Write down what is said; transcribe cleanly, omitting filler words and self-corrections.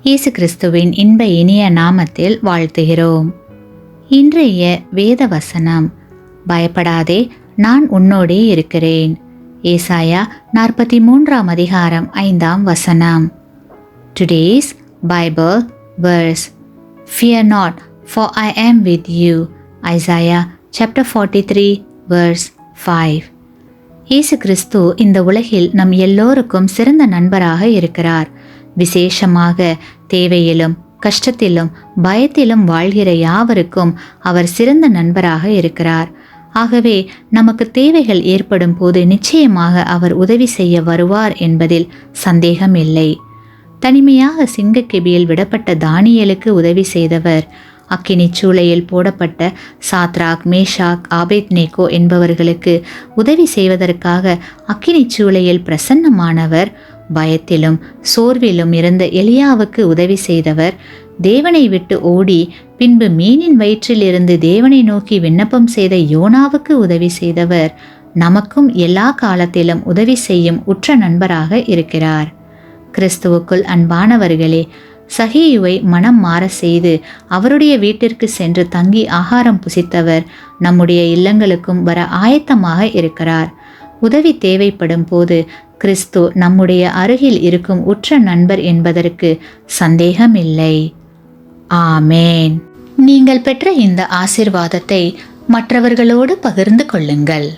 இயேசு கிறிஸ்துவின் இன்ப இனிய நாமத்தில் வாழ்த்துகிறோம். இன்றைய வேத வசனம், பயப்படாதே, நான் உன்னோடே இருக்கிறேன். ஏசாயா 43 அதிகாரம் 5 வசனம். Today's Bible verse, Fear not, for I am with you. Isaiah chapter 43 verse 5. இயேசு கிறிஸ்து இந்த உலகில் நம் எல்லோருக்கும் சிறந்த நண்பராக இருக்கிறார். விசேஷமாக தேவையிலும் கஷ்டத்திலும் பயத்திலும் வாழ்கிற யாவருக்கும் அவர் சிறந்த நண்பராக இருக்கிறார். ஆகவே நமக்கு தேவைகள் ஏற்படும் போது நிச்சயமாக அவர் உதவி செய்ய வருவார் என்பதில் சந்தேகம் இல்லை. தனிமையாக சிங்கக்கெபியில் விடப்பட்ட தானியேலுக்கு உதவி செய்தவர், அக்கினி சூளையில் போடப்பட்ட சாத்ராக், மேஷாக், ஆபேத்நேகோ என்பவர்களுக்கு உதவி செய்வதற்காக அக்கினி சூளையில் பிரசன்னமானவர், பயத்திலும் சோர்விலும் இருந்த எலியாவுக்கு உதவி செய்தவர், தேவனை விட்டு ஓடி பின்பு மீனின் வயிற்றில் இருந்து தேவனை நோக்கி விண்ணப்பம் செய்த யோனாவுக்கு உதவி செய்தவர், நமக்கும் எல்லா காலத்திலும் உதவி செய்யும் உற்ற நண்பராக இருக்கிறார். கிறிஸ்துவுக்குள் அன்பானவர்களே, சகேயுவை மனம் மாற செய்து அவருடைய வீட்டிற்கு சென்று தங்கி ஆகாரம் புசித்தவர் நம்முடைய இல்லங்களுக்கும் வர ஆயத்தமாக இருக்கிறார். உதவி தேவைப்படும் போது கிறிஸ்து நம்முடைய அருகில் இருக்கும் உற்ற நண்பர் என்பதற்கு சந்தேகமில்லை. ஆமேன். நீங்கள் பெற்ற இந்த ஆசீர்வாதத்தை மற்றவர்களோடு பகிர்ந்து கொள்ளுங்கள்.